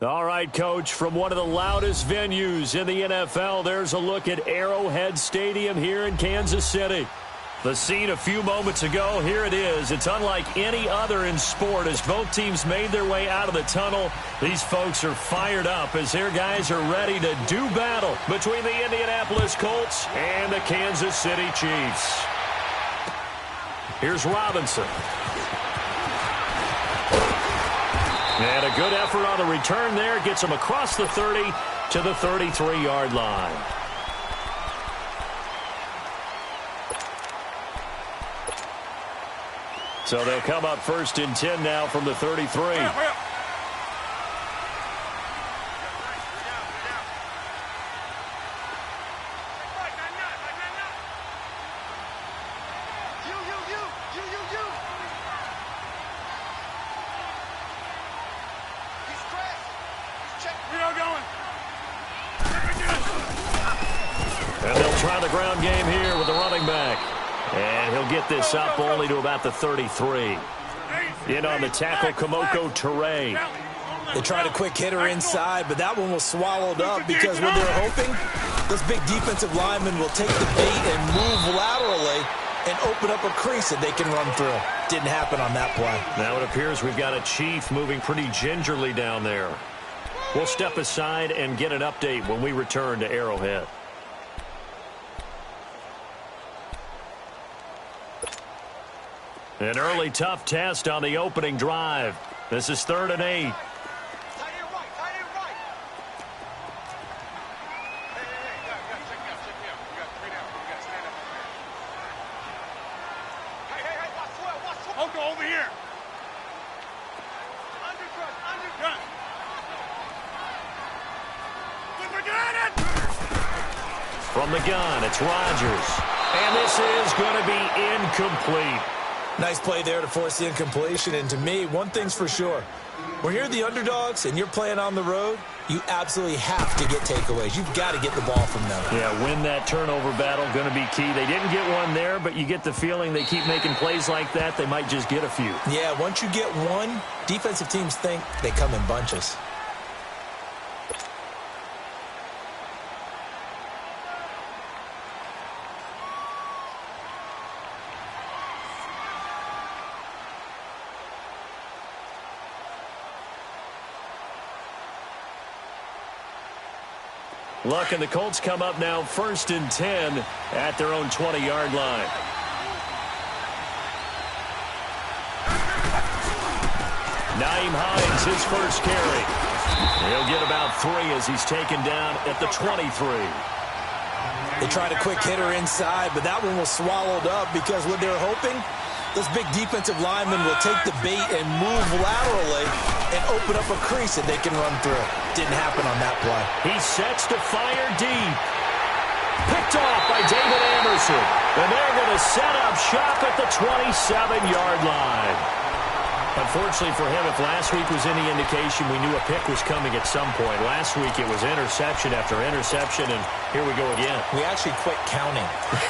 All right, Coach, from one of the loudest venues in the NFL, there's a look at Arrowhead Stadium here in Kansas City. The scene a few moments ago, here it is. It's unlike any other in sport as both teams made their way out of the tunnel. These folks are fired up as their guys are ready to do battle between the Indianapolis Colts and the Kansas City Chiefs. Here's Robinson. And a good effort on the return there. Gets him across the 30 to the 33-yard line. So they'll come up 1st and 10 now from the 33. And they'll try the ground game here with the running back. And he'll get this up only to about the 33. In on the tackle, Kamoko Toure. They tried a quick hitter inside, but that one was swallowed up because what they're hoping, this big defensive lineman will take the bait and move laterally and open up a crease that they can run through. Didn't happen on that play. Now it appears we've got a Chief moving pretty gingerly down there. We'll step aside and get an update when we return to Arrowhead. An early tough test on the opening drive. This is 3rd and 8. Over here. From the gun, it's Rodgers. And this is going to be incomplete. Nice play there to force the incompletion. And to me, one thing's for sure. When you're the underdogs and you're playing on the road, you absolutely have to get takeaways. You've got to get the ball from them. Yeah, win that turnover battle, going to be key. They didn't get one there, but you get the feeling they keep making plays like that, they might just get a few. Yeah, once you get one, defensive teams think they come in bunches. Luck and the Colts come up now 1st and 10 at their own 20-yard line. Nyheim Hines, his first carry. He'll get about 3 as he's taken down at the 23. They tried a quick hitter inside, but that one was swallowed up because what they're hoping, this big defensive lineman will take the bait and move laterally and open up a crease that they can run through. Didn't happen on that play. He sets to fire deep. Picked off by David Anderson. And they're going to set up shop at the 27-yard line. Unfortunately for him, if last week was any indication, we knew a pick was coming at some point. Last week it was interception after interception, and here we go again. We actually quit counting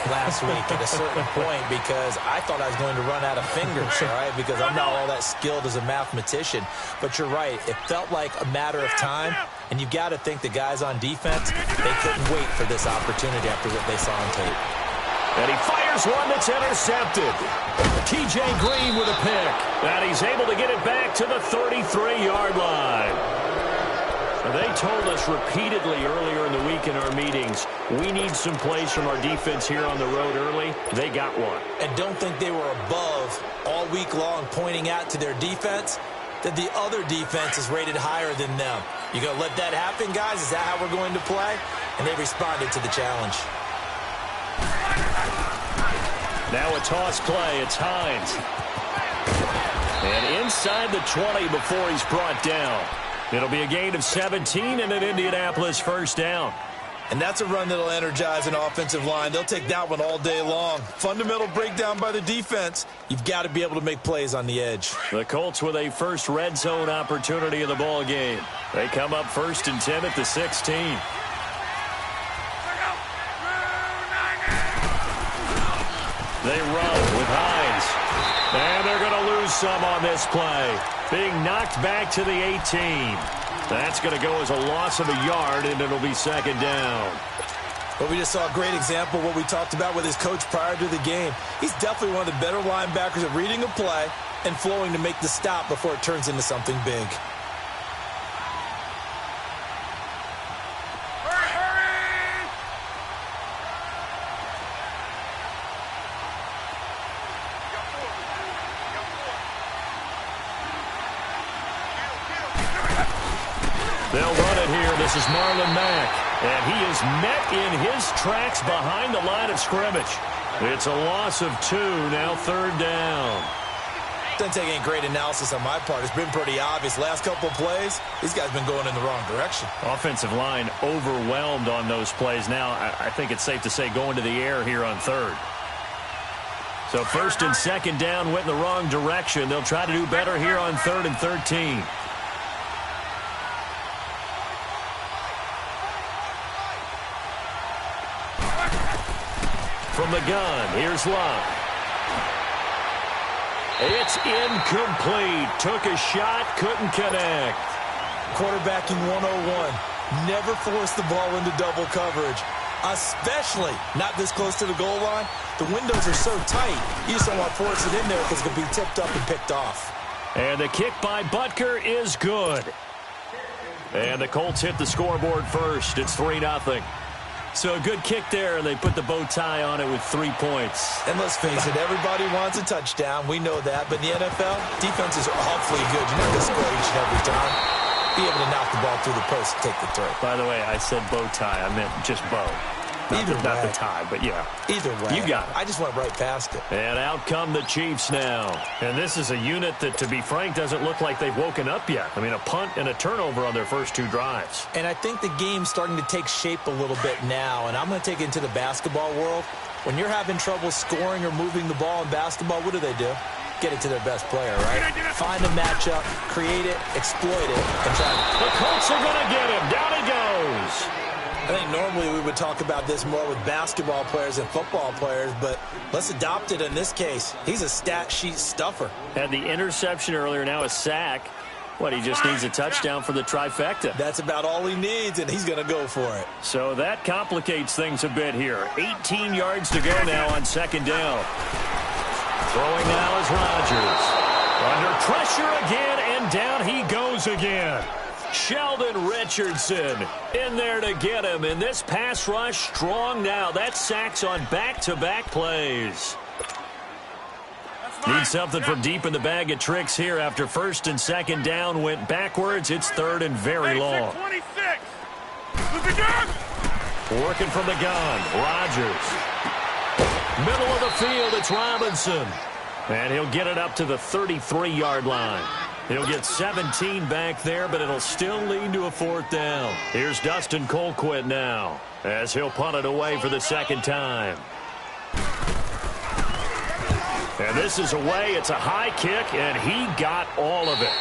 last week at a certain point because I thought I was going to run out of fingers, all right, because I'm not all that skilled as a mathematician. But you're right. It felt like a matter of time, and you've got to think the guys on defense, they couldn't wait for this opportunity after what they saw on tape. And he fires one that's intercepted. T.J. Green with a pick. And he's able to get it back to the 33-yard line. They told us repeatedly earlier in the week in our meetings, we need some plays from our defense here on the road early. They got one. And don't think they were above all week long pointing out to their defense that the other defense is rated higher than them. You going to let that happen, guys? Is that how we're going to play? And they responded to the challenge. Now a toss play. It's Hines. And inside the 20 before he's brought down. It'll be a gain of 17 and an Indianapolis first down. And that's a run that'll energize an offensive line. They'll take that one all day long. Fundamental breakdown by the defense. You've got to be able to make plays on the edge. The Colts with a first red zone opportunity in the ball game. They come up 1st and 10 at the 16. They run with Hines. And they're going to lose some on this play. Being knocked back to the 18. That's going to go as a loss of a yard, and it'll be 2nd down. Well, we just saw a great example of what we talked about with his coach prior to the game. He's definitely one of the better linebackers at reading a play and flowing to make the stop before it turns into something big. They'll run it here. This is Marlon Mack. And he is met in his tracks behind the line of scrimmage. It's a loss of 2, now 3rd down. Doesn't take any great analysis on my part. It's been pretty obvious. Last couple of plays, these guys have been going in the wrong direction. Offensive line overwhelmed on those plays. Now, I think it's safe to say going to the air here on 3rd. So 1st and 2nd down went in the wrong direction. They'll try to do better here on 3rd and 13. From the gun, here's Love. It's incomplete. Took a shot, couldn't connect. Quarterbacking 101. Never force the ball into double coverage, especially not this close to the goal line. The windows are so tight, you just don't want to force it in there because it could be tipped up and picked off. And the kick by Butker is good. And the Colts hit the scoreboard first. It's 3-0. So a good kick there, and they put the bow tie on it with 3 points. And let's face it, everybody wants a touchdown. We know that. But in the NFL, defenses are awfully good. You're not going to score each and every time. Be able to knock the ball through the post and take the throw. By the way, I said bow tie. I meant just bow. Not the tie, but yeah. Either way. You got it. I just went right past it. And out come the Chiefs now. And this is a unit that, to be frank, doesn't look like they've woken up yet. I mean, a punt and a turnover on their first 2 drives. And I think the game's starting to take shape a little bit now. And I'm going to take it into the basketball world. When you're having trouble scoring or moving the ball in basketball, what do? Get it to their best player, right? Find a matchup, create it, exploit it, and try to... The Colts are going to get him. Down he goes. I think normally we would talk about this more with basketball players and football players, but let's adopt it in this case. He's a stat sheet stuffer. Had the interception earlier, now a sack. What, he just needs a touchdown for the trifecta. That's about all he needs, and he's going to go for it. So that complicates things a bit here. 18 yards to go now on 2nd down. Throwing now is Rodgers. Under pressure again, and down he goes again. Sheldon Richardson in there to get him. And this pass rush strong now. That's sacks on back-to-back plays. Need something from deep in the bag of tricks here after 1st and 2nd down went backwards. It's 3rd and very long. 26. Working from the gun, Rodgers. Middle of the field, it's Robinson. And he'll get it up to the 33-yard line. He'll get 17 back there, but it'll still lead to a 4th down. Here's Dustin Colquitt now, as he'll punt it away for the 2nd time. And this is away. It's a high kick, and he got all of it.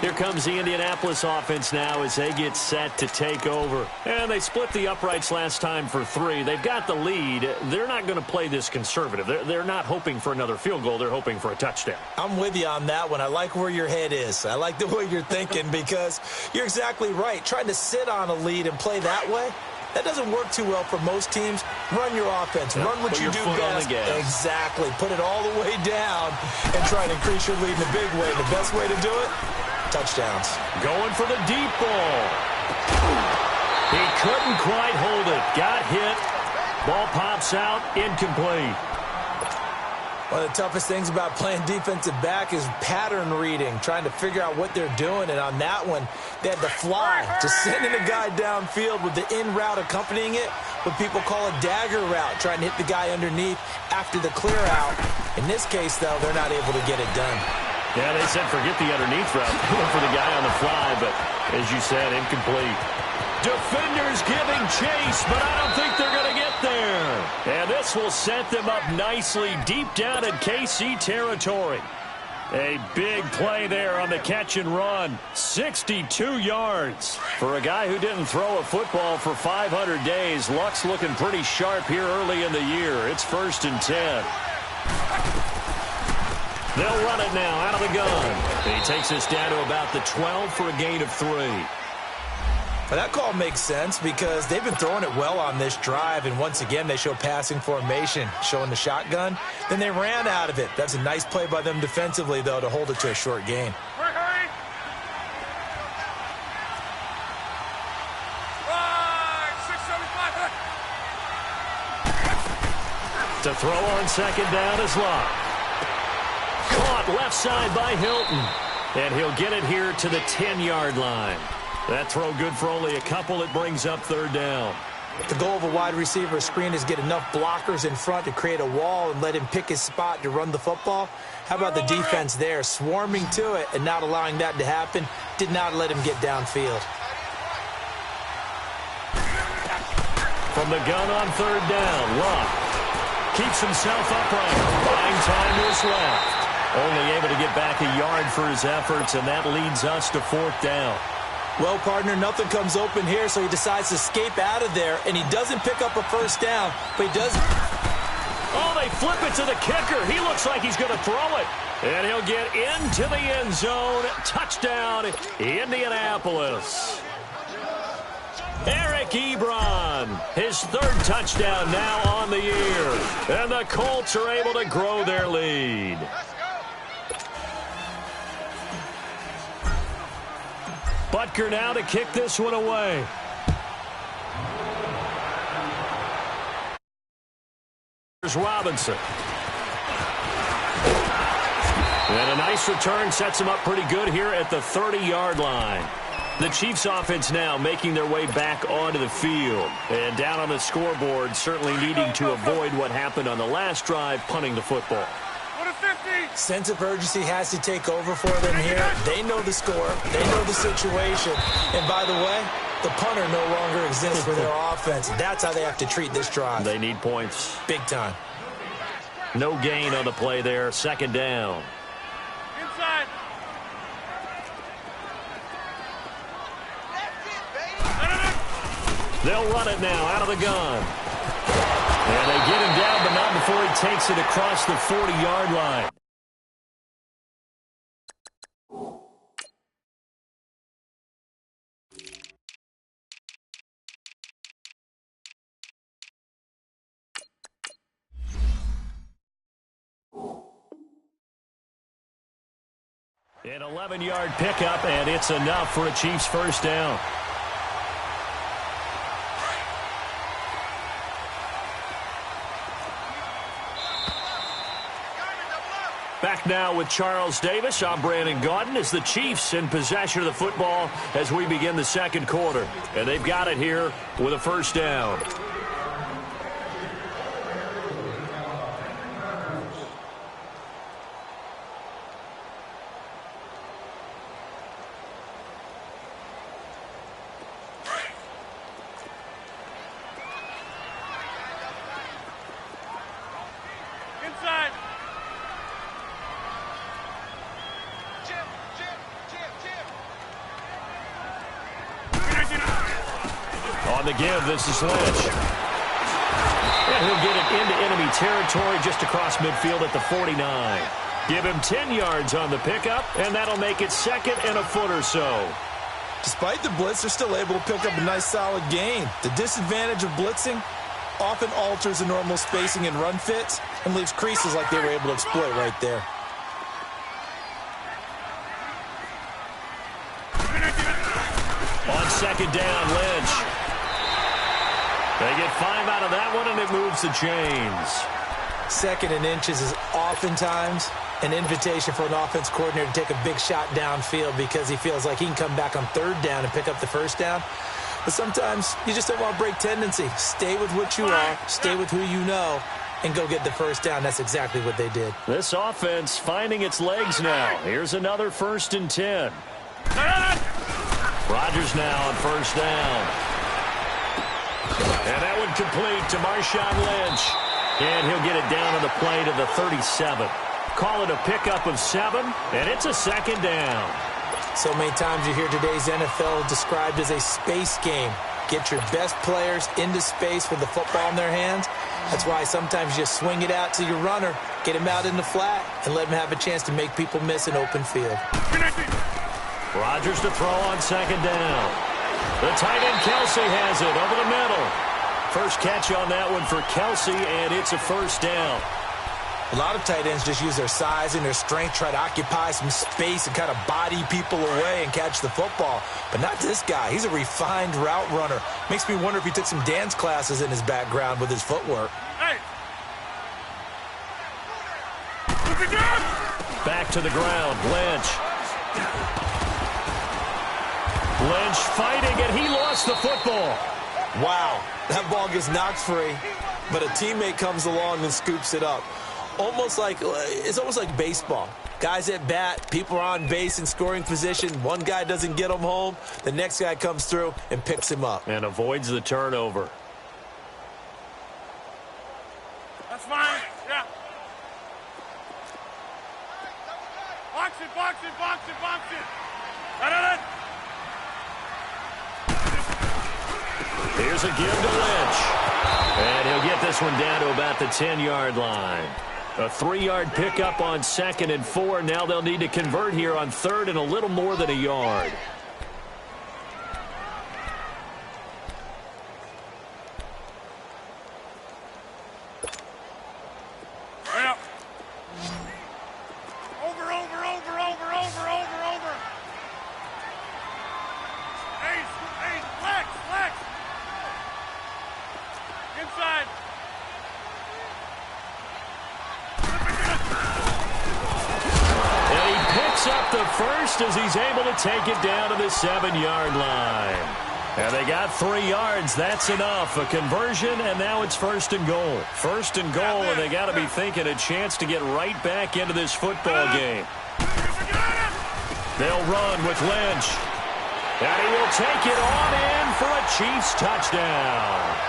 Here comes the Indianapolis offense now as they get set to take over. And they split the uprights last time for 3. They've got the lead. They're not going to play this conservative. They're not hoping for another field goal. They're hoping for a touchdown. I'm with you on that one. I like where your head is. I like the way you're thinking because you're exactly right. Trying to sit on a lead and play that way, that doesn't work too well for most teams. Run your offense. Run what you do best. Exactly. Put it all the way down and try to increase your lead in a big way. The best way to do it? Touchdowns. Going for the deep ball. He couldn't quite hold it. Got hit. Ball pops out. Incomplete. One of the toughest things about playing defensive back is pattern reading, trying to figure out what they're doing. And on that one, they had to fly, just sending a guy downfield with the in route accompanying it, what people call a dagger route, trying to hit the guy underneath after the clear out. In this case, though, they're not able to get it done. Yeah, they said forget the underneath route. Going for the guy on the fly, but as you said, incomplete. Defenders giving chase, but I don't think they're going to get there. And this will set them up nicely deep down in KC territory. A big play there on the catch and run. 62 yards. For a guy who didn't throw a football for 500 days, Luck's looking pretty sharp here early in the year. It's 1st and 10. They'll run it now out of the gun. He takes us down to about the 12 for a gain of 3. Well, that call makes sense because they've been throwing it well on this drive, and once again they show passing formation, showing the shotgun. Then they ran out of it. That's a nice play by them defensively, though, to hold it to a short gain. Hurry! Right, 675. To throw on 2nd down is Luck. Caught left side by Hilton. And he'll get it here to the 10-yard line. That throw good for only a couple. It brings up 3rd down. The goal of a wide receiver screen is get enough blockers in front to create a wall and let him pick his spot to run the football. How about the defense there, swarming to it and not allowing that to happen? Did not let him get downfield. From the gun on 3rd down, Luck keeps himself upright. Buying time to his left. Only able to get back a yard for his efforts, and that leads us to 4th down. Well, partner, nothing comes open here, so he decides to escape out of there, and he doesn't pick up a 1st down, but he does. Oh, they flip it to the kicker. He looks like he's going to throw it, and he'll get into the end zone. Touchdown, Indianapolis. Eric Ebron, his 3rd touchdown now on the year, and the Colts are able to grow their lead. Butker now to kick this one away. Here's Robinson. And a nice return sets him up pretty good here at the 30-yard line. The Chiefs offense now making their way back onto the field. And down on the scoreboard, certainly needing to avoid what happened on the last drive, punting the football. Sense of urgency has to take over for them here. They know the score. They know the situation. And by the way, the punter no longer exists for their offense. That's how they have to treat this drive. They need points. Big time. No gain on the play there. 2nd down. Inside. They'll run it now out of the gun. And they get him down, but not before he takes it across the 40-yard line. An 11-yard pickup, and it's enough for a Chiefs 1st down. Back now with Charles Davis. I'm Brandon Gaudin as the Chiefs in possession of the football as we begin the 2nd quarter. And they've got it here with a 1st down. Inside. On the give, this is Lynch. And he'll get it into enemy territory just across midfield at the 49. Give him 10 yards on the pickup, and that'll make it 2nd and a foot or so. Despite the blitz, they're still able to pick up a nice solid gain. The disadvantage of blitzing often alters the normal spacing and run fits and leaves creases like they were able to exploit right there. On 2nd down, Lynch. They get 5 out of that one, and it moves the chains. Second and inches is oftentimes an invitation for an offense coordinator to take a big shot downfield because he feels like he can come back on third down and pick up the first down. But sometimes you just don't want to break tendency. Stay with what you are, stay with who you know, and go get the first down. That's exactly what they did. This offense finding its legs now. Here's another 1st and 10. Rodgers now on first down. And that one complete to Marshawn Lynch. And he'll get it down on the play to the 37. Call it a pickup of 7, and it's a 2nd down. So many times you hear today's NFL described as a space game. Get your best players into space with the football in their hands. That's why sometimes you swing it out to your runner, get him out in the flat, and let him have a chance to make people miss an open field. Rodgers to throw on 2nd down. The tight end Kelsey has it over the middle. First catch on that one for Kelsey, and it's a 1st down. A lot of tight ends just use their size and their strength, try to occupy some space and kind of body people away and catch the football. But not this guy. He's a refined route runner. Makes me wonder if he took some dance classes in his background with his footwork. Hey. Back to the ground, Lynch. Lynch fighting, and he lost the football. Wow, that ball gets knocked free, but a teammate comes along and scoops it up. It's almost like baseball. Guys at bat, people are on base in scoring position. One guy doesn't get him home. The next guy comes through and picks him up. And avoids the turnover. That's fine. Yeah. Box it, box it, box it, box it. Here's a give to Lynch. And he'll get this one down to about the 10-yard line. A 3-yard pickup on 2nd and 4. Now they'll need to convert here on 3rd and a little more than a yard. Hurry up. Over. Ace, flex. Inside. And he picks up the first as he's able to take it down to the 7-yard line. And they got 3 yards. That's enough. A conversion, and now it's 1st and goal. 1st and goal, and they got to be thinking a chance to get right back into this football game. They'll run with Lynch. And he will take it on in for a Chiefs touchdown.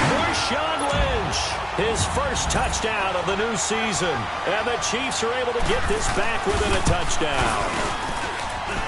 Marshawn Lynch, his first touchdown of the new season. And the Chiefs are able to get this back within a touchdown.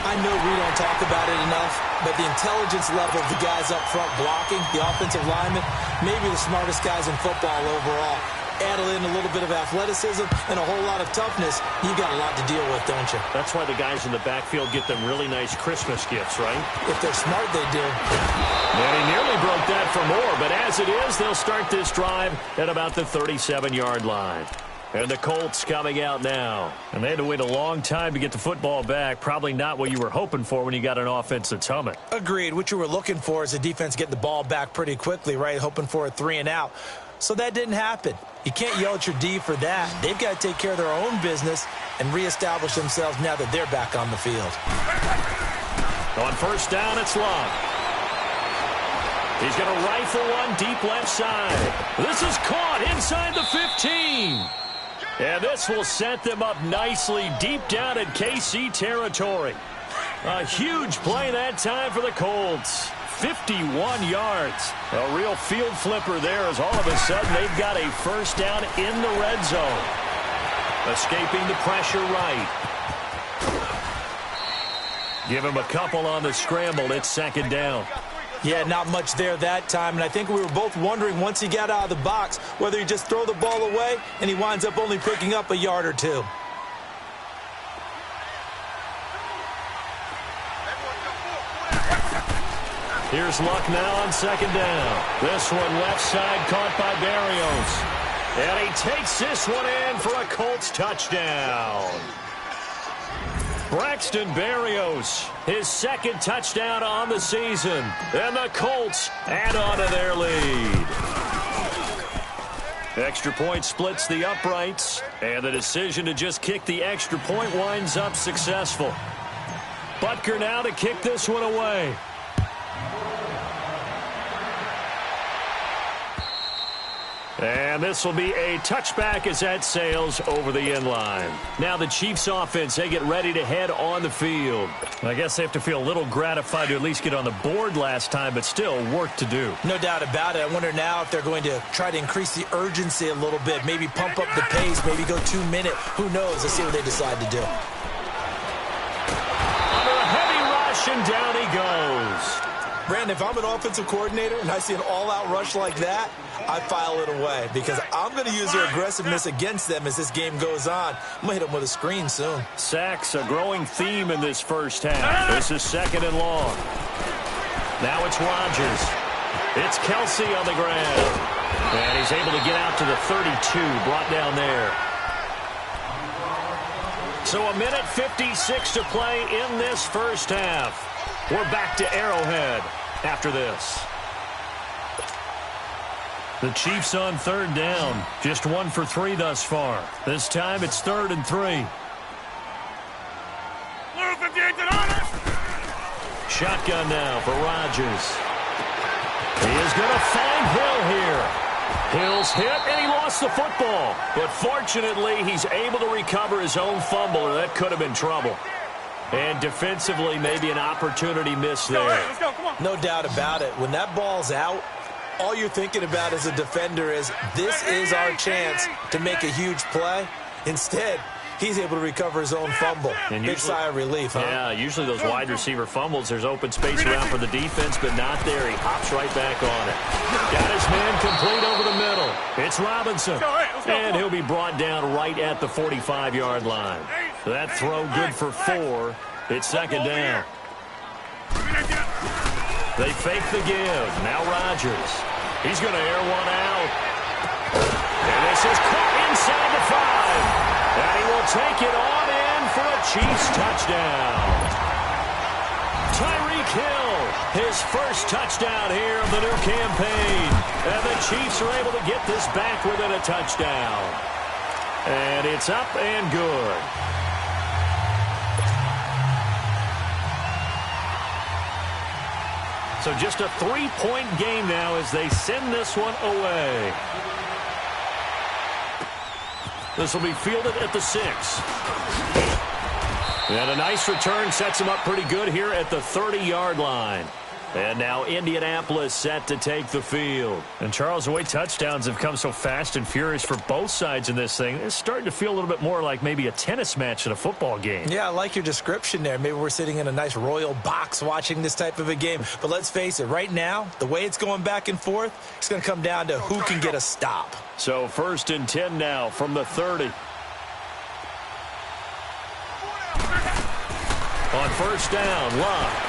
I know we don't talk about it enough, but the intelligence level of the guys up front blocking, the offensive linemen, maybe the smartest guys in football overall. Add in a little bit of athleticism and a whole lot of toughness, you got a lot to deal with, don't you? That's why the guys in the backfield get them really nice Christmas gifts, right? If they're smart, they do. And he nearly broke that for more, but as it is, they'll start this drive at about the 37-yard line. And the Colts coming out now. And they had to wait a long time to get the football back. Probably not what you were hoping for when you got an offense that's humming. Agreed. What you were looking for is the defense getting the ball back pretty quickly, right? Hoping for a 3 and out. So that didn't happen. You can't yell at your D for that. They've got to take care of their own business and reestablish themselves now that they're back on the field. On first down, it's Love. He's going to rifle one deep left side. This is caught inside the 15. And this will set them up nicely deep down in KC territory. A huge play that time for the Colts. 51 yards. A real field flipper there as all of a sudden they've got a first down in the red zone. Escaping the pressure right. Give him a couple on the scramble. It's 2nd down. Yeah, not much there that time, and I think we were both wondering once he got out of the box whether he just throw the ball away and he winds up only picking up a yard or two. Here's Luck now on 2nd down. This one left side caught by Berrios. And he takes this one in for a Colts touchdown. Braxton Berrios, his 2nd touchdown on the season. And the Colts add on to their lead. Extra point splits the uprights, and the decision to just kick the extra point winds up successful. Butker now to kick this one away. And this will be a touchback as that sails over the end line. Now the Chiefs offense, they get ready to head on the field. I guess they have to feel a little gratified to at least get on the board last time, but still work to do. No doubt about it. I wonder now if they're going to try to increase the urgency a little bit, maybe pump up the pace, maybe go 2 minute. Who knows? Let's see what they decide to do. Under a heavy rush, and down he goes. Brandon, if I'm an offensive coordinator and I see an all-out rush like that, I file it away because I'm going to use their aggressiveness against them as this game goes on. I'm going to hit them with a screen soon. Sacks, a growing theme in this first half. This is 2nd and long. Now it's Rodgers. It's Kelsey on the ground. And he's able to get out to the 32, brought down there. So a minute 56 to play in this first half. We're back to Arrowhead after this. The Chiefs on 3rd down. Just 1 for 3 thus far. This time it's 3rd and 3. Shotgun now for Rodgers. He is going to find Hill here. Hill's hit, and he lost the football. But fortunately, he's able to recover his own fumble, or that could have been trouble. And defensively, maybe an opportunity missed there. Let's go, come on. No doubt about it. When that ball's out, all you're thinking about as a defender is this is our chance to make a huge play. Instead, he's able to recover his own fumble. And big sigh of relief, huh? Yeah, usually those wide receiver fumbles, there's open space around for the defense, but not there. He hops right back on it. Got his man complete over the middle. It's Robinson. And he'll be brought down right at the 45-yard line. So that throw good for 4. It's 2nd down. They fake the give. Now Rodgers. He's going to air one out. And this is caught inside the 5. And he will take it on in for a Chiefs touchdown. Tyreek Hill, his first touchdown here of the new campaign. And the Chiefs are able to get this back within a touchdown. And it's up and good. So just a 3-point game now as they send this one away. This will be fielded at the 6. And a nice return sets him up pretty good here at the 30-yard line. And now Indianapolis set to take the field. And Charles, the way touchdowns have come so fast and furious for both sides in this thing, it's starting to feel a little bit more like maybe a tennis match in a football game. Yeah, I like your description there. Maybe we're sitting in a nice royal box watching this type of a game. But let's face it, right now, the way it's going back and forth, it's going to come down to who can get a stop. So 1st and 10 now from the 30. On 1st down, Love.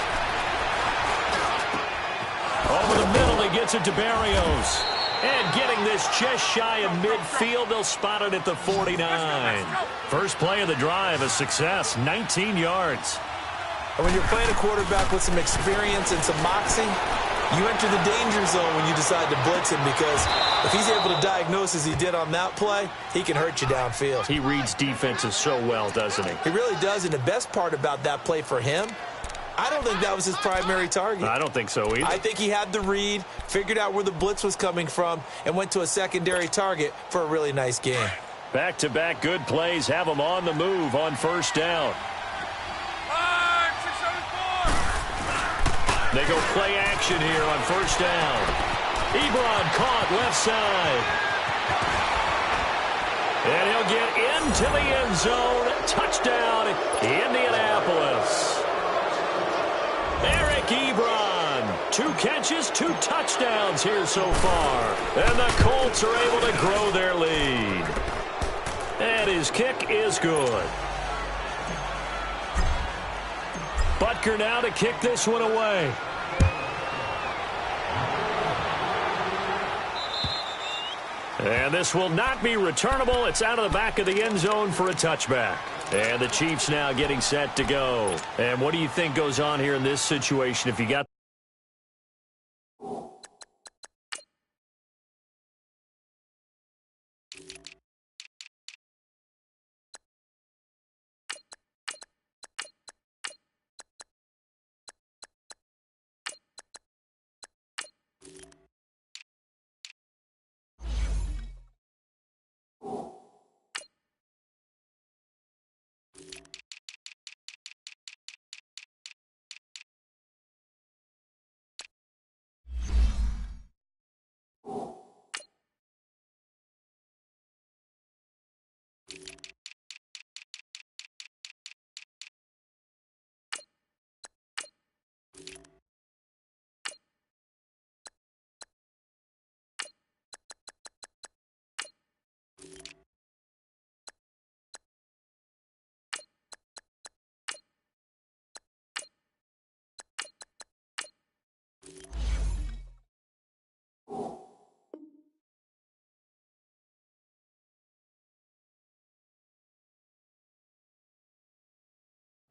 Over the middle, he gets it to Barrios. And getting this just shy of midfield, they'll spot it at the 49. First play of the drive, a success, 19 yards. And when you're playing a quarterback with some experience and some moxie, you enter the danger zone when you decide to blitz him because if he's able to diagnose as he did on that play, he can hurt you downfield. He reads defenses so well, doesn't he? He really does, and the best part about that play for him, I don't think that was his primary target. I don't think so either. I think he had the read, figured out where the blitz was coming from, and went to a secondary target for a really nice game. Back-to-back good plays have him on the move on 1st down. They go play action here on 1st down. Ebron caught left side. And he'll get into the end zone. Touchdown, Indianapolis. Eric Ebron, 2 catches, 2 touchdowns here so far. And the Colts are able to grow their lead. And his kick is good. Butker now to kick this one away. And this will not be returnable. It's out of the back of the end zone for a touchback. And the Chiefs now getting set to go. And what do you think goes on here in this situation if you got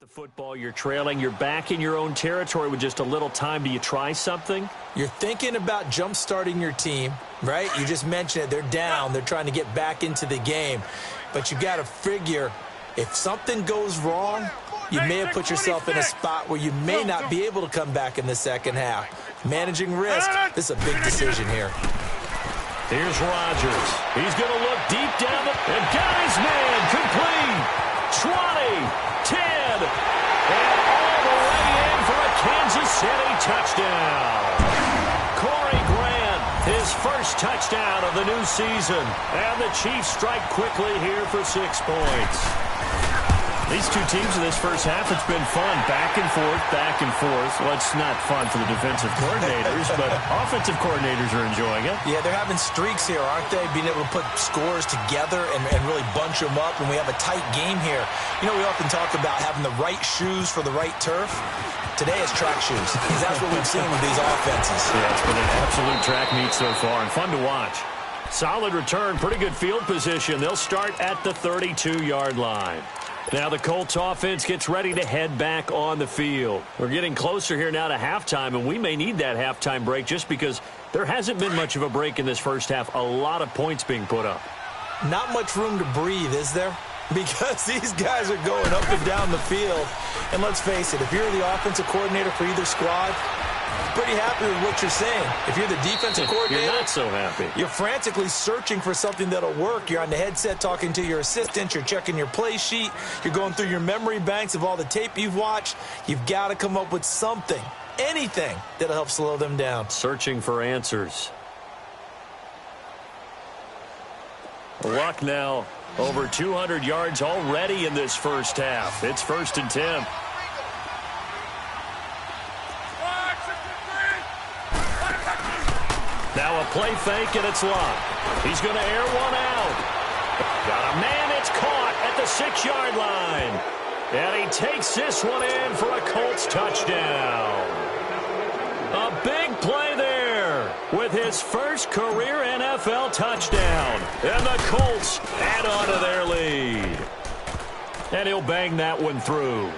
Football, you're trailing, you're back in your own territory with just a little time. Do you try something? You're thinking about jump-starting your team, right? You just mentioned it. They're down. They're trying to get back into the game. But you got to figure, if something goes wrong, you may have put yourself in a spot where you may not be able to come back in the second half. Managing risk, this is a big decision here. Here's Rodgers. He's going to look deep down and got his man complete. 20, 10, and all the way in for a Kansas City touchdown. Corey Grant, his first touchdown of the new season. And the Chiefs strike quickly here for 6 points. These two teams in this first half, it's been fun. Back and forth, back and forth. Well, it's not fun for the defensive coordinators, but offensive coordinators are enjoying it. Yeah, they're having streaks here, aren't they? Being able to put scores together and really bunch them up, and we have a tight game here. You know, we often talk about having the right shoes for the right turf. Today it's track shoes, because that's what we've seen with these offenses. Yeah, it's been an absolute track meet so far, and fun to watch. Solid return, pretty good field position. They'll start at the 32-yard line. Now the Colts offense gets ready to head back on the field. We're getting closer here now to halftime, and we may need that halftime break just because there hasn't been much of a break in this first half. A lot of points being put up. Not much room to breathe, is there? Because these guys are going up and down the field. And let's face it, if you're the offensive coordinator for either squad, pretty happy with what you're saying. If you're the defensive coordinator, you're not so happy. You're frantically searching for something that'll work. You're on the headset talking to your assistant. You're checking your play sheet. You're going through your memory banks of all the tape you've watched. You've got to come up with something, anything that'll help slow them down. Searching for answers. Luck now over 200 yards already in this first half. It's 1st and 10. Now a play fake, and it's Luck. He's going to air one out. Got a man, it's caught at the 6-yard line. And he takes this one in for a Colts touchdown. A big play there with his first career NFL touchdown. And the Colts add on to their lead. And he'll bang that one through.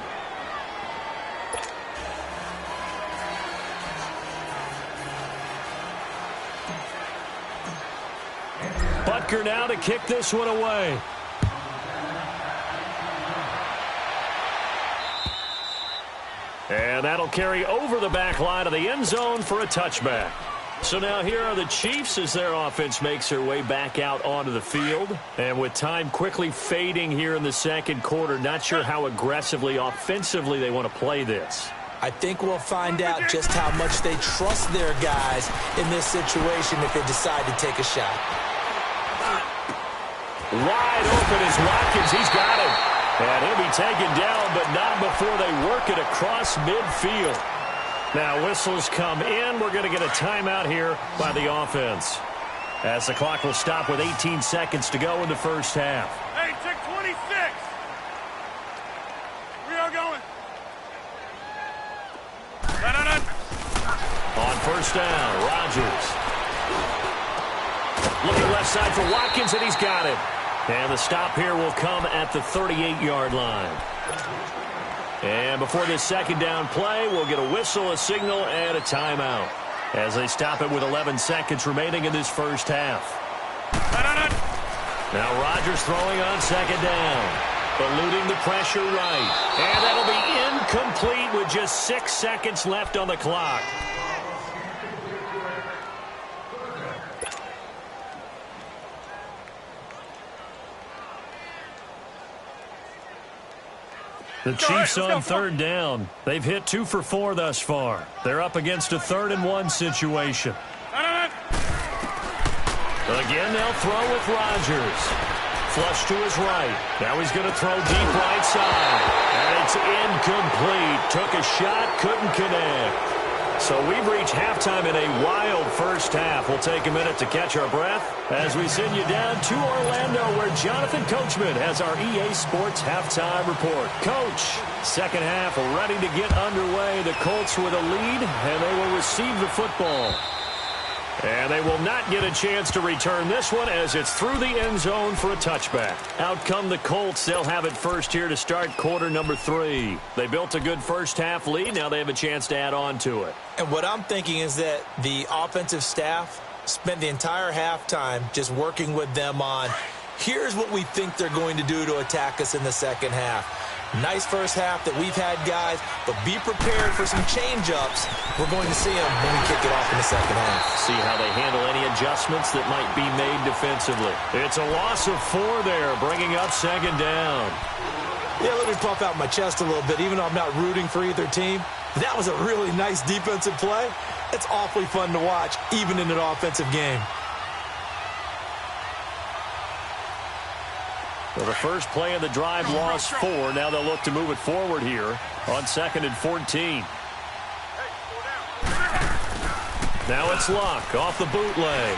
Butker now to kick this one away. And that'll carry over the back line of the end zone for a touchback. So now here are the Chiefs as their offense makes their way back out onto the field. And with time quickly fading here in the second quarter, not sure how aggressively, offensively they want to play this. I think we'll find out just how much they trust their guys in this situation if they decide to take a shot. Wide open is Watkins. He's got it. And he'll be taken down, but not before they work it across midfield. Now whistles come in. We're going to get a timeout here by the offense, as the clock will stop with 18 seconds to go in the first half. Hey, check 26. We are going. On first down, Rodgers. Looking left side for Watkins, and he's got it. And the stop here will come at the 38-yard line. And before this second down play, we'll get a whistle, a signal, and a timeout as they stop it with 11 seconds remaining in this first half. Now Rodgers throwing on second down, eluding the pressure right. And that'll be incomplete with just 6 seconds left on the clock. The Chiefs on third down. They've hit 2 for 4 thus far. They're up against a 3rd and 1 situation. Again, they'll throw with Rodgers. Flush to his right. Now he's going to throw deep right side. And it's incomplete. Took a shot, couldn't connect. So we've reached halftime in a wild first half. We'll take a minute to catch our breath as we send you down to Orlando, where Jonathan Coachman has our EA Sports halftime report. Coach, second half ready to get underway. The Colts with a lead, and they will receive the football. And they will not get a chance to return this one as it's through the end zone for a touchback. Out come the Colts. They'll have it first here to start quarter number 3. They built a good first-half lead. Now they have a chance to add on to it. And what I'm thinking is that the offensive staff spent the entire halftime just working with them on, here's what we think they're going to do to attack us in the second half. Nice first half that we've had, guys, but be prepared for some change-ups. We're going to see them when we kick it off in the second half. See how they handle any adjustments that might be made defensively. It's a loss of 4 there, bringing up second down. Yeah, let me puff out my chest a little bit, even though I'm not rooting for either team. That was a really nice defensive play. It's awfully fun to watch, even in an offensive game. Well, the first play of the drive lost 4. Now they'll look to move it forward here on 2nd and 14. Now it's Luck off the bootleg.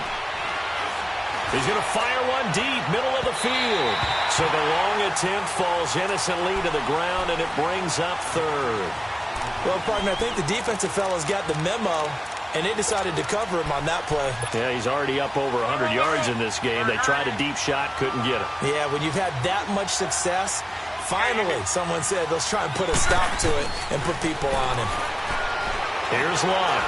He's going to fire one deep, middle of the field. So the long attempt falls innocently to the ground, and it brings up 3rd. Well, partner, I think the defensive fellas got the memo, and they decided to cover him on that play. Yeah, he's already up over 100 yards in this game. They tried a deep shot, couldn't get it. Yeah, when you've had that much success, finally, someone said, let's try and put a stop to it and put people on him. Here's Lott.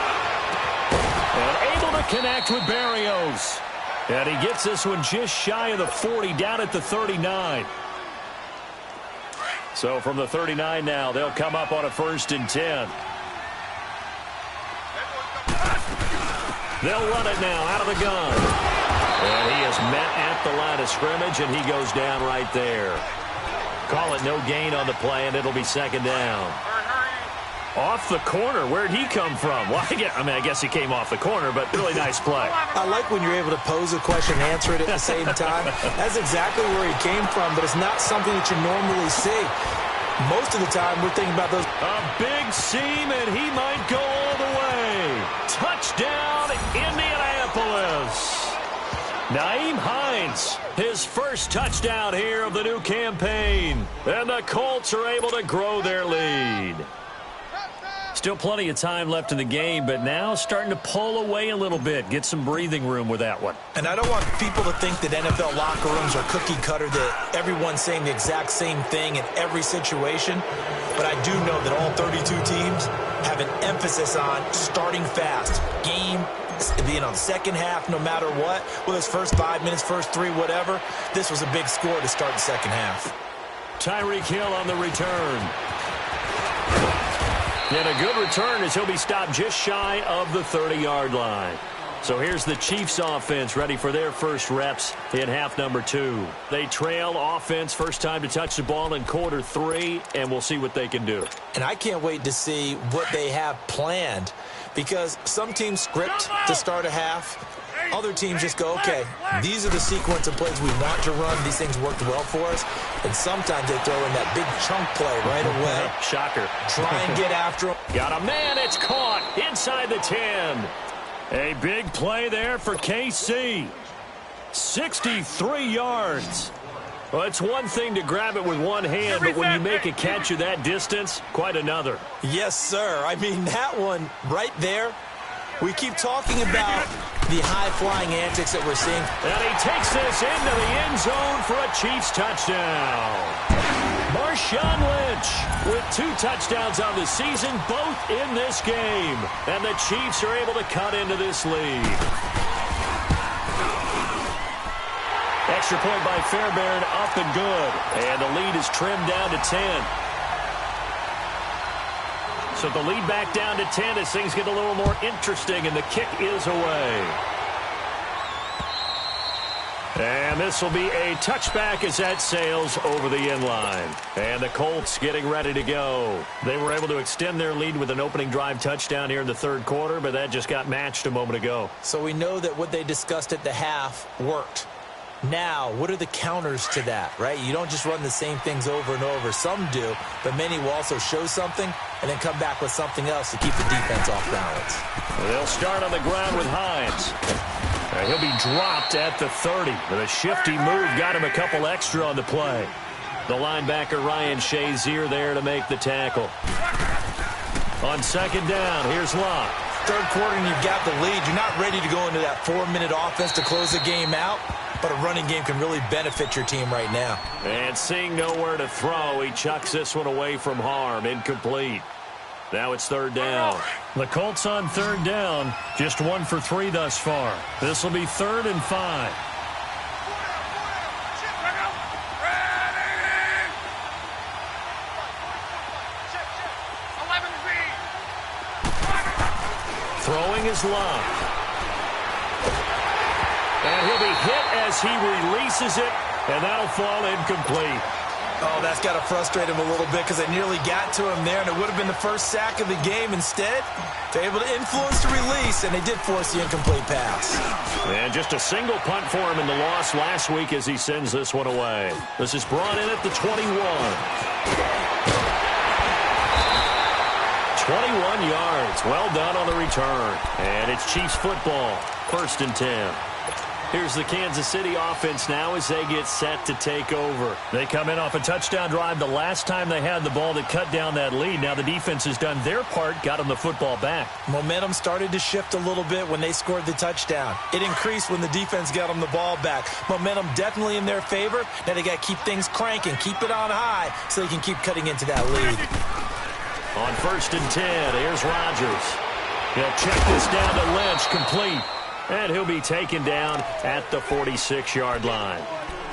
And able to connect with Berrios. And he gets this one just shy of the 40, down at the 39. So from the 39 now, they'll come up on a 1st and 10. They'll run it now out of the gun. And he is met at the line of scrimmage, and he goes down right there. Call it no gain on the play, and it'll be second down. Off the corner. Where'd he come from? Well, I guess he came off the corner, but really nice play. I like when you're able to pose a question and answer it at the same time. That's exactly where he came from, but it's not something that you normally see. Most of the time, we're thinking about those. A big seam, and he might go all the way. Touchdown, Indianapolis. Nyheim Hines, his first touchdown here of the new campaign. And the Colts are able to grow their lead. Still plenty of time left in the game, but now starting to pull away a little bit. Get some breathing room with that one. And I don't want people to think that NFL locker rooms are cookie cutter, that everyone's saying the exact same thing in every situation. But I do know that all 32 teams have an emphasis on starting fast. Game, being on second half no matter what. Whether it's first 5 minutes, first 3, whatever. This was a big score to start the second half. Tyreek Hill on the return. And a good return as he'll be stopped just shy of the 30-yard line. So here's the Chiefs offense ready for their first reps in half number 2. They trail offense first time to touch the ball in quarter 3, and we'll see what they can do. And I can't wait to see what they have planned, because some teams script to start a half. Other teams just go, okay, these are the sequence of plays we want to run. These things worked well for us. And sometimes they throw in that big chunk play right away. Shocker. Try and get after him. Got a man. It's caught inside the 10. A big play there for KC. 63 yards. Well, it's one thing to grab it with one hand, but when you make a catch of that distance, quite another. Yes, sir. I mean, that one right there. We keep talking about the high-flying antics that we're seeing. And he takes this into the end zone for a Chiefs touchdown. Marshawn Lynch with 2 touchdowns on the season, both in this game. And the Chiefs are able to cut into this lead. Extra point by Fairbairn, up and good. And the lead is trimmed down to 10. So the lead back down to 10 as things get a little more interesting, and the kick is away. And this will be a touchback as that sails over the end line. And the Colts getting ready to go. They were able to extend their lead with an opening drive touchdown here in the 3rd quarter, but that just got matched a moment ago. So we know that what they discussed at the half worked. Now, what are the counters to that, right? You don't just run the same things over and over. Some do, but many will also show something and then come back with something else to keep the defense off balance. They'll start on the ground with Hines. He'll be dropped at the 30. But a shifty move got him a couple extra on the play. The linebacker Ryan Shazier there to make the tackle. On 2nd down, here's Lott. third quarter and you've got the lead. You're not ready to go into that 4-minute offense to close the game out, but a running game can really benefit your team right now. And seeing nowhere to throw, he chucks this one away from harm. Incomplete. Now it's third down. The Colts on third down, just 1 for 3 thus far. This will be 3rd and 5. Throwing is Love. And he'll be hit as he releases it, and that'll fall incomplete. Oh, that's got to frustrate him a little bit because they nearly got to him there, and it would have been the first sack of the game. Instead, they're able to influence the release, and they did force the incomplete pass. And just a single punt for him in the loss last week as he sends this one away. This is brought in at the 21. 21 yards. Well done on the return. And it's Chiefs football. 1st and 10. Here's the Kansas City offense now as they get set to take over. They come in off a touchdown drive the last time they had the ball that cut down that lead. Now the defense has done their part, got them the football back. Momentum started to shift a little bit when they scored the touchdown. It increased when the defense got them the ball back. Momentum definitely in their favor. Now they got to keep things cranking, keep it on high so they can keep cutting into that lead. On 1st and 10, here's Rodgers. He'll check this down to Lynch, complete. And he'll be taken down at the 46-yard line.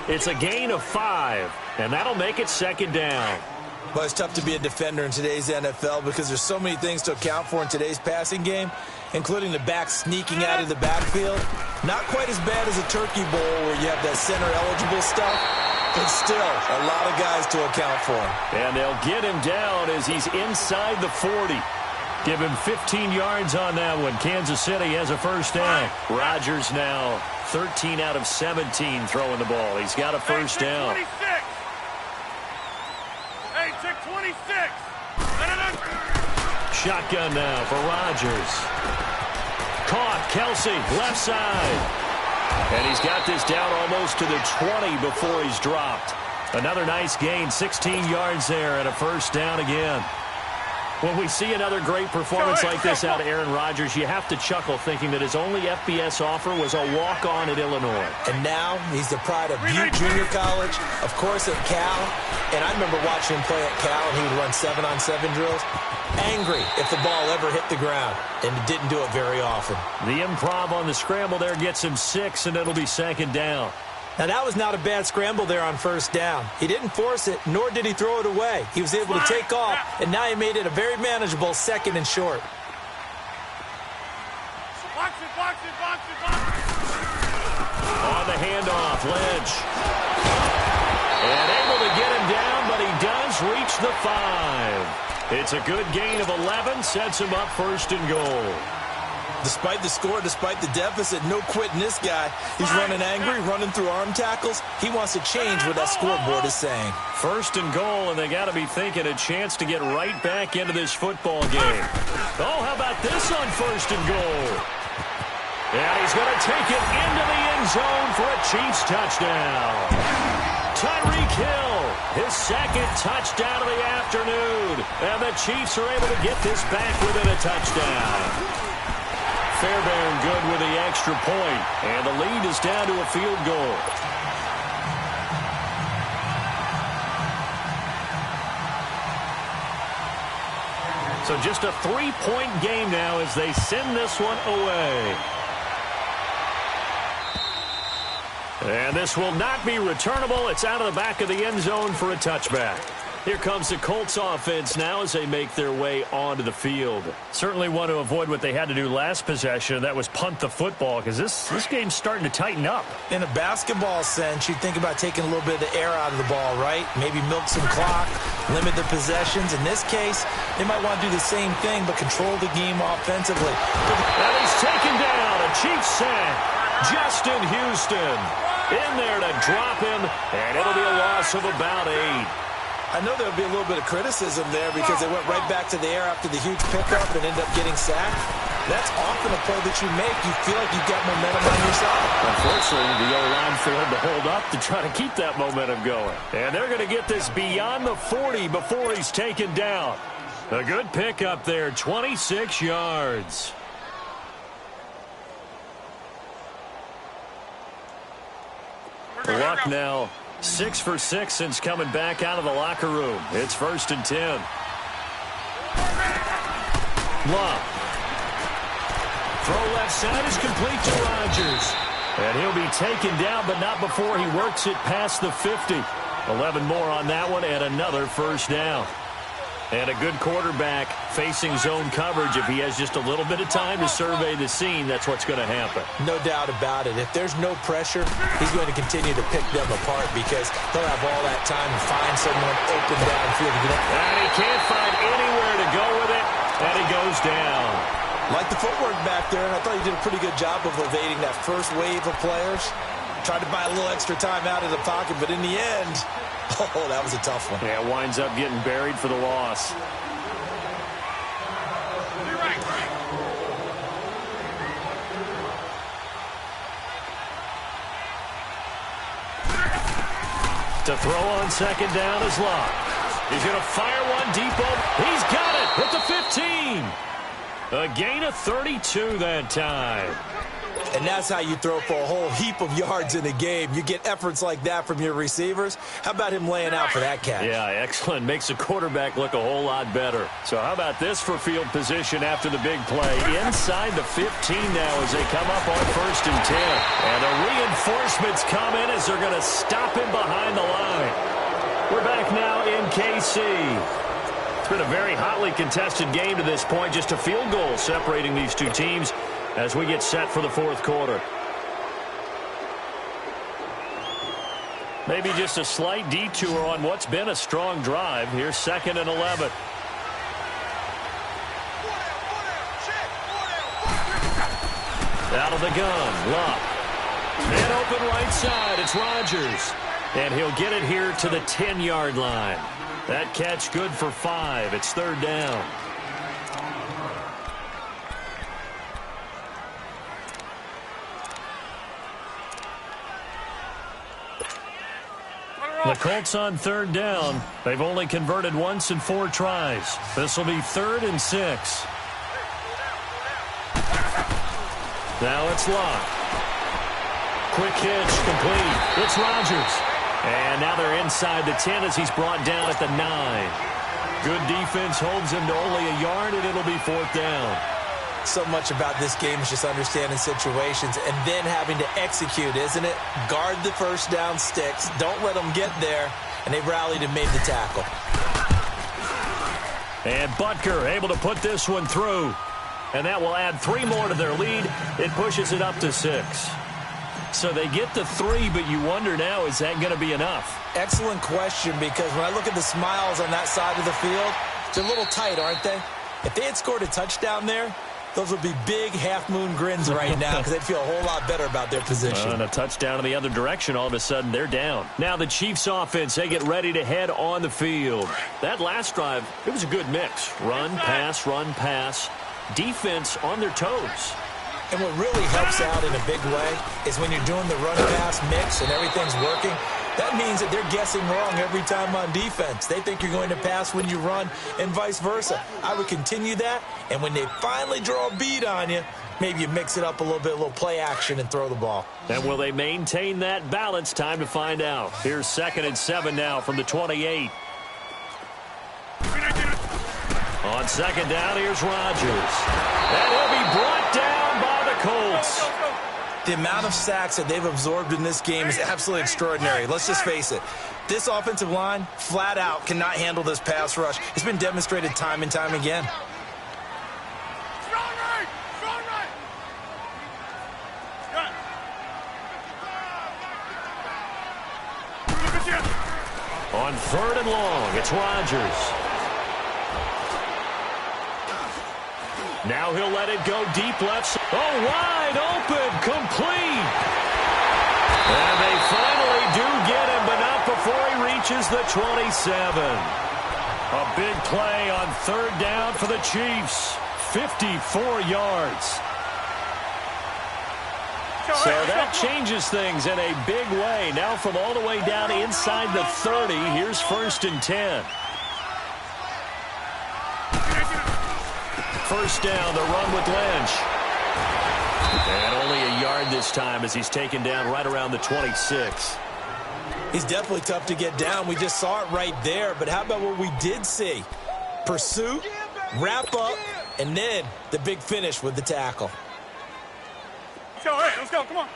It's a gain of 5, and that'll make it 2nd down. Well, it's tough to be a defender in today's NFL because there's so many things to account for in today's passing game, including the back sneaking out of the backfield. Not quite as bad as a turkey bowl where you have that center-eligible stuff, but still a lot of guys to account for. And they'll get him down as he's inside the 40. Give him 15 yards on that one. Kansas City has a 1st down. Rodgers now 13 out of 17 throwing the ball. He's got a 1st down. 26. Hey, check 26. Shotgun now for Rodgers. Caught. Kelsey, left side. And he's got this down almost to the 20 before he's dropped. Another nice gain, 16 yards there and a 1st down again. When we see another great performance like this out of Aaron Rodgers, you have to chuckle thinking that his only FBS offer was a walk-on at Illinois. And now he's the pride of Butte Junior College, of course at Cal. And I remember watching him play at Cal, and he would run 7-on-7 drills. Angry if the ball ever hit the ground, and it didn't do it very often. The improv on the scramble there gets him 6, and it'll be 2nd down. Now, that was not a bad scramble there on 1st down. He didn't force it, nor did he throw it away. He was able to take off, and now he made it a very manageable 2nd and short. Box it, box it, box it, box it. On the handoff, Lynch. And able to get him down, but he does reach the 5. It's a good gain of 11, sets him up 1st and goal. Despite the score, despite the deficit, no quitting this guy. He's running angry, running through arm tackles. He wants to change what that scoreboard is saying. 1st and goal, and they got to be thinking a chance to get right back into this football game. Oh, how about this on 1st and goal? And he's going to take it into the end zone for a Chiefs touchdown. Tyreek Hill, his 2nd touchdown of the afternoon. And the Chiefs are able to get this back within a touchdown. Fairbairn good with the extra point, and the lead is down to a field goal. So just a 3-point game now as they send this one away. And this will not be returnable. It's out of the back of the end zone for a touchback. Here comes the Colts offense now as they make their way onto the field. Certainly want to avoid what they had to do last possession. That was punt the football because this game's starting to tighten up. In a basketball sense, you think about taking a little bit of the air out of the ball, right? Maybe milk some clock, limit the possessions. In this case, they might want to do the same thing but control the game offensively. And he's taken down. A Chiefs sack. Justin Houston in there to drop him, and it'll be a loss of about 8. I know there'll be a little bit of criticism there because they went right back to the air after the huge pickup and ended up getting sacked. That's often a play that you make. You feel like you've got momentum on your side. Unfortunately, the O-line failed to hold up to try to keep that momentum going. And they're going to get this beyond the 40 before he's taken down. A good pickup there, 26 yards. Luck now 6 for 6 since coming back out of the locker room. It's 1st and 10. Luck. Throw left side is complete to Rodgers. And he'll be taken down, but not before he works it past the 50. 11 more on that one and another first down. And a good quarterback facing zone coverage. If he has just a little bit of time to survey the scene, that's what's going to happen. No doubt about it. If there's no pressure, he's going to continue to pick them apart because he'll have all that time to find someone open downfield. And he can't find anywhere to go with it, and he goes down. Like the footwork back there, and I thought he did a pretty good job of evading that first wave of players. Tried to buy a little extra time out of the pocket, but in the end, oh, that was a tough one. Yeah, winds up getting buried for the loss. To throw on second down is Locke. He's going to fire one deep over. He's got it at the 15. A gain of 32 that time. And that's how you throw for a whole heap of yards in a game. You get efforts like that from your receivers. How about him laying out for that catch? Yeah, excellent. Makes the quarterback look a whole lot better. So how about this for field position after the big play? Inside the 15 now as they come up on 1st and 10. And the reinforcements come in as they're going to stop him behind the line. We're back now in KC. It's been a very hotly contested game to this point. Just a field goal separating these two teams as we get set for the 4th quarter. Maybe just a slight detour on what's been a strong drive. Here's 2nd and 11. Out of the gun, Luck. And open right side, it's Rodgers. And he'll get it here to the 10-yard line. That catch good for 5. It's 3rd down. The Colts on 3rd down. They've only converted once in 4 tries. This will be 3rd and 6. Now it's Locke. Quick hitch, complete. It's Rodgers. And now they're inside the 10 as he's brought down at the 9. Good defense holds him to only a yard, and it'll be 4th down. So much about this game is just understanding situations and then having to execute, isn't it? Guard the first down sticks. Don't let them get there. And they rallied and made the tackle. And Butker able to put this one through. And that will add 3 more to their lead. It pushes it up to 6. So they get the 3, but you wonder now, is that going to be enough? Excellent question, because when I look at the smiles on that side of the field, they're a little tight, aren't they? If they had scored a touchdown there, those would be big half-moon grins right now because they'd feel a whole lot better about their position. And a touchdown in the other direction, all of a sudden they're down. Now the Chiefs offense, they get ready to head on the field. That last drive, it was a good mix. Run, pass, defense on their toes. And what really helps out in a big way is when you're doing the run-pass mix and everything's working, that means that they're guessing wrong every time on defense. They think you're going to pass when you run and vice versa. I would continue that, and when they finally draw a bead on you, maybe you mix it up a little play action and throw the ball. And will they maintain that balance? Time to find out. Here's 2nd and 7 now from the 28. On 2nd down, here's Rodgers. And he'll be brought down by the Colts. The amount of sacks that they've absorbed in this game is absolutely extraordinary. Let's just face it. This offensive line, flat out, cannot handle this pass rush. It's been demonstrated time and time again. Strong right! Good. On 3rd and long, it's Rodgers. Now he'll let it go deep left. Oh, wide open, complete. And they finally do get him, but not before he reaches the 27. A big play on 3rd down for the Chiefs. 54 yards. So that changes things in a big way. Now from all the way down inside the 30, here's 1st and 10. First down, the run with Lynch. And only a yard this time as he's taken down right around the 26. He's definitely tough to get down. We just saw it right there. But how about what we did see? Pursuit, wrap up, and then the big finish with the tackle. Let's go, hey, let's go, come on.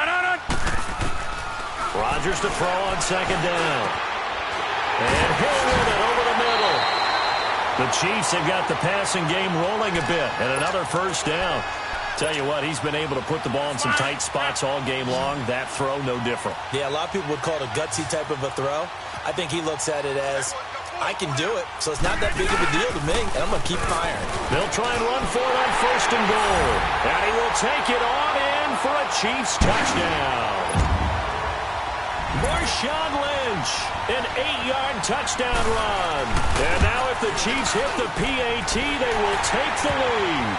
On. Rodgers to throw on second down. And Hill with it over the middle. The Chiefs have got the passing game rolling a bit, and another first down. Tell you what, he's been able to put the ball in some tight spots all game long. That throw, no different. Yeah, a lot of people would call it a gutsy type of a throw. I think he looks at it as, I can do it, so it's not that big of a deal to me, and I'm going to keep firing. They'll try and run for it on first and goal. And he will take it on in for a Chiefs touchdown. Marshawn Lynch, an 8-yard touchdown run. And now if the Chiefs hit the PAT, they will take the lead.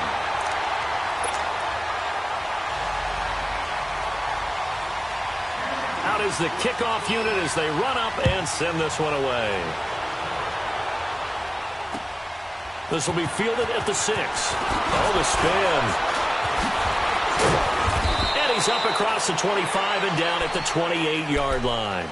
Out is the kickoff unit as they run up and send this one away. This will be fielded at the 6. Oh, the spin. And he's up across the 25 and down at the 28-yard line.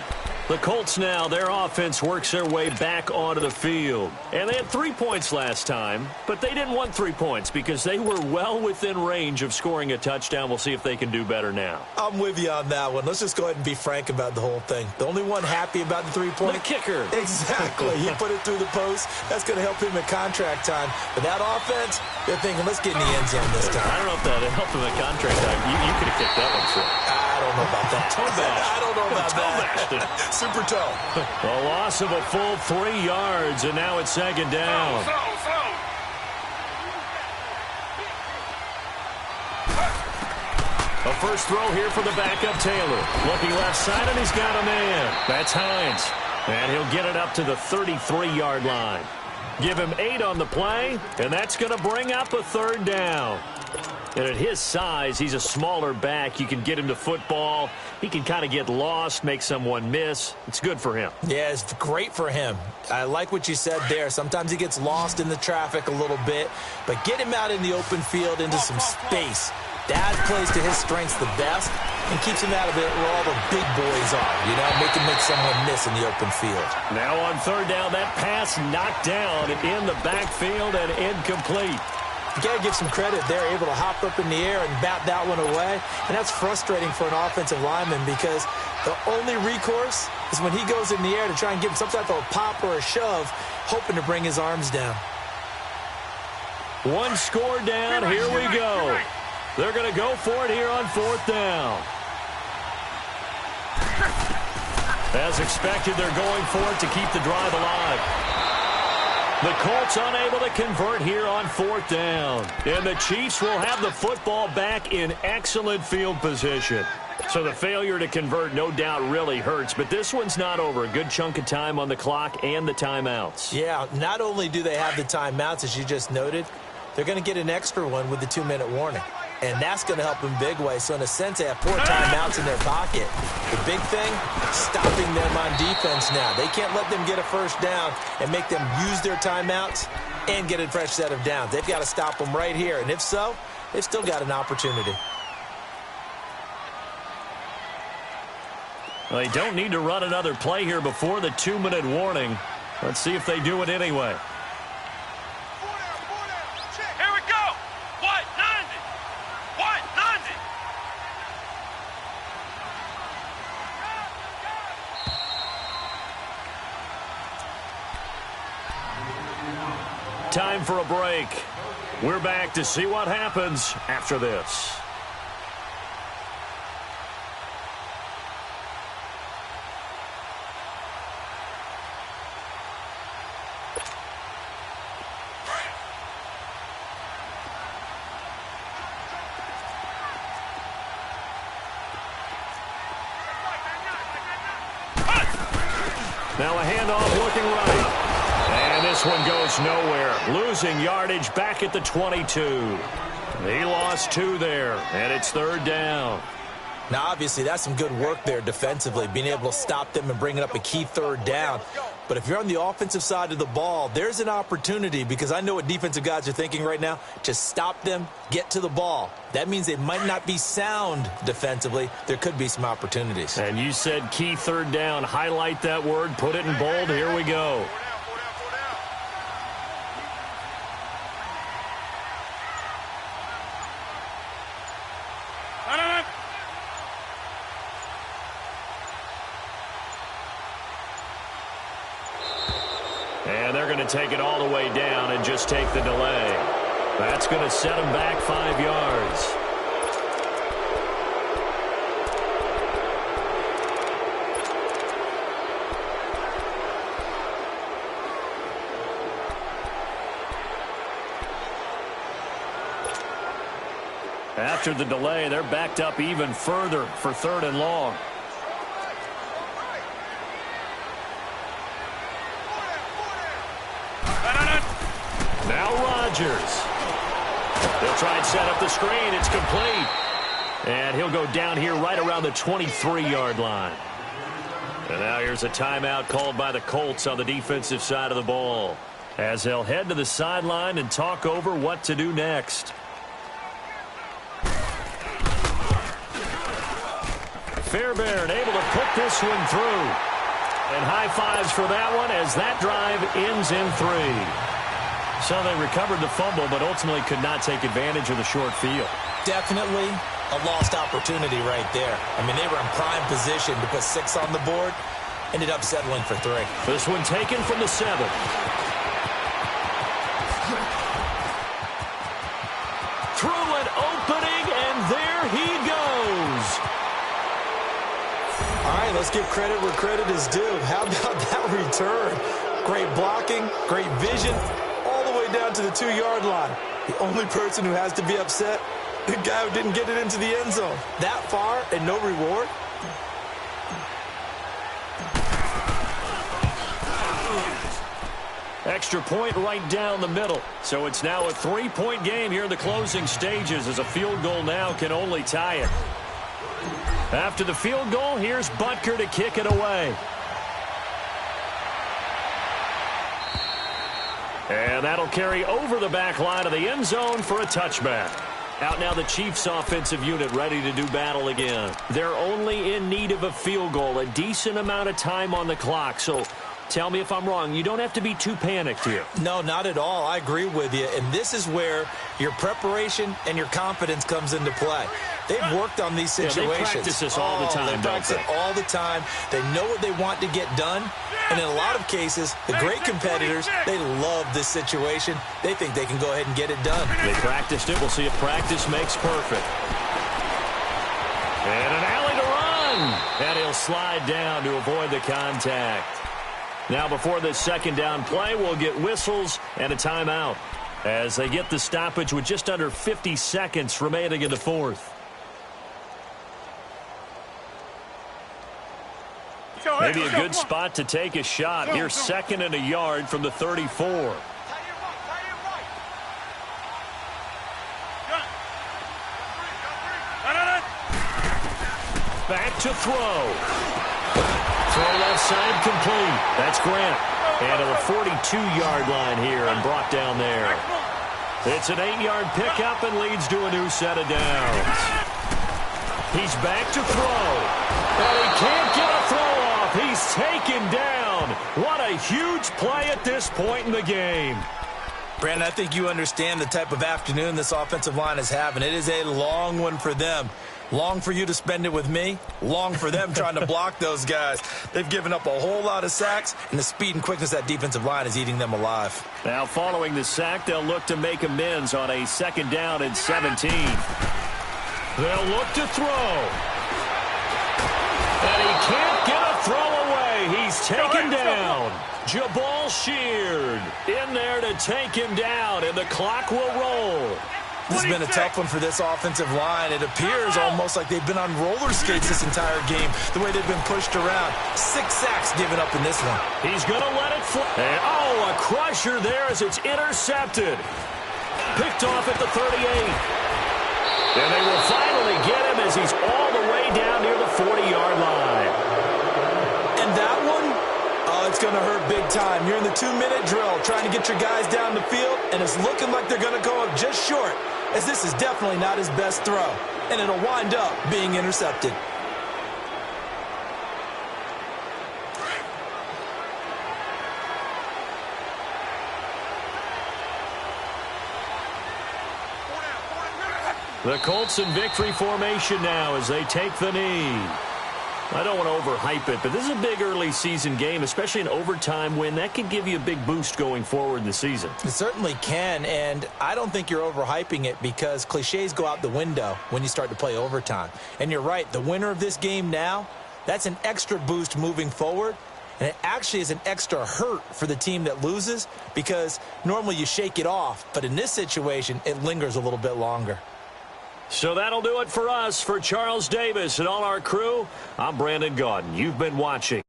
The Colts now, their offense works their way back onto the field. And they had 3 points last time, but they didn't want 3 points because they were well within range of scoring a touchdown. We'll see if they can do better now. I'm with you on that one. Let's just go ahead and be frank about the whole thing. The only one happy about the 3-point. The kicker. Exactly. He put it through the post. That's going to help him at contract time. But that offense, they're thinking, let's get in the end zone this time. I don't know if that helped him at contract time. You could have kicked that one, sir. I don't know about that. Toe bash. I don't know about that. Super toe. A loss of a full 3 yards, and now it's second down. A first throw here for the backup Taylor. Looking left side, and he's got a man. That's Hines. And he'll get it up to the 33-yard line. Give him 8 on the play, and that's going to bring up a third down. And at his size, he's a smaller back. You can get him to football. He can kind of get lost, make someone miss. It's good for him. Yeah, it's great for him. I like what you said there. Sometimes he gets lost in the traffic a little bit, but get him out in the open field into some space. That plays to his strengths the best and keeps him out of it where all the big boys are, you know, make someone miss in the open field. Now on third down, that pass knocked down in the backfield and incomplete. You got to give some credit. They're able to hop up in the air and bat that one away. And that's frustrating for an offensive lineman because the only recourse is when he goes in the air to try and give him some type of a pop or a shove, hoping to bring his arms down. One score down. Here we go. They're going to go for it here on fourth down. As expected, they're going for it to keep the drive alive. The Colts unable to convert here on fourth down. And the Chiefs will have the football back in excellent field position. So the failure to convert no doubt really hurts, but this one's not over. A good chunk of time on the clock and the timeouts. Yeah, not only do they have the timeouts, as you just noted, they're going to get an extra one with the 2-minute warning. And that's going to help in big way. So in a sense, they have 4 timeouts in their pocket. The big thing, stopping them on defense now. They can't let them get a first down and make them use their timeouts and get a fresh set of downs. They've got to stop them right here. And if so, they've still got an opportunity. Well, they don't need to run another play here before the 2-minute warning. Let's see if they do it anyway. Time for a break. We're back to see what happens after this. Now a handoff looking right. And this one goes nowhere. Losing yardage back at the 22. He lost 2 there, and it's third down. Now, obviously, that's some good work there defensively, being able to stop them and bringing up a key third down. But if you're on the offensive side of the ball, there's an opportunity, because I know what defensive guys are thinking right now. Just stop them, get to the ball. That means they might not be sound defensively. There could be some opportunities. And you said key third down. Highlight that word, put it in bold. Here we go. And they're going to take it all the way down and just take the delay. That's going to set them back 5 yards. After the delay, they're backed up even further for 3rd and long. Now Rodgers. They'll try and set up the screen. It's complete. And he'll go down here right around the 23-yard line. And now here's a timeout called by the Colts on the defensive side of the ball, as they'll head to the sideline and talk over what to do next. Fairbairn able to put this one through. And high fives for that one as that drive ends in 3. So they recovered the fumble, but ultimately could not take advantage of the short field. Definitely a lost opportunity right there. I mean, they were in prime position to put 6 on the board. Ended up settling for 3. This one taken from the 7. Through an opening, and there he goes. All right, let's give credit where credit is due. How about that return? Great blocking, great vision, all the way down to the 2-yard line. The only person who has to be upset, the guy who didn't get it into the end zone. That far and no reward? Extra point right down the middle. So it's now a 3-point game here in the closing stages, as a field goal now can only tie it. After the field goal, here's Butker to kick it away. And that'll carry over the back line of the end zone for a touchback. Out now the Chiefs offensive unit ready to do battle again. They're only in need of a field goal, a decent amount of time on the clock. So tell me if I'm wrong. You don't have to be too panicked here. No, not at all. I agree with you. And this is where your preparation and your confidence comes into play. They've worked on these situations. Yeah, they practice this all the time, they practice it all the time. They know what they want to get done. And in a lot of cases, the great competitors, they love this situation. They think they can go ahead and get it done. They practiced it. We'll see if practice makes perfect. And an alley to run. And he'll slide down to avoid the contact. Now before this second down play, we'll get whistles and a timeout as they get the stoppage with just under 50 seconds remaining in the 4th. Maybe a good spot to take a shot. Here's 2nd and a yard from the 34. Back to throw. Throw left side complete. That's Grant. And to the 42-yard line here and brought down there. It's an 8-yard pickup and leads to a new set of downs. He's back to throw. And he can't get a throw off. He's taken down. What a huge play at this point in the game. Brandon, I think you understand the type of afternoon this offensive line is having. It is a long one for them. Long for you to spend it with me. Long for them trying to block those guys. They've given up a whole lot of sacks, and the speed and quickness of that defensive line is eating them alive. Now following the sack, they'll look to make amends on a 2nd down and 17. They'll look to throw. And he can't get a throw away. He's taken down. Jabal Sheard in there to take him down, and the clock will roll. This has been a tough one for this offensive line. It appears almost like they've been on roller skates this entire game, the way they've been pushed around. 6 sacks given up in this one. He's going to let it fly. And, oh, a crusher there as it's intercepted. Picked off at the 38. And they will finally get him as he's all the way down near the 40-yard line. And that one, Oh, it's going to hurt big time. You're in the 2-minute drill trying to get your guys down the field, and it's looking like they're going to go up just short, as this is definitely not his best throw, and it'll wind up being intercepted. The Colts in victory formation now as they take the knee. I don't want to overhype it, but this is a big early season game, especially an overtime win. That could give you a big boost going forward in the season. It certainly can, and I don't think you're overhyping it because cliches go out the window when you start to play overtime. And you're right, the winner of this game now, that's an extra boost moving forward. And it actually is an extra hurt for the team that loses because normally you shake it off. But in this situation, it lingers a little bit longer. So that'll do it for us. For Charles Davis and all our crew, I'm Brandon Gaudin. You've been watching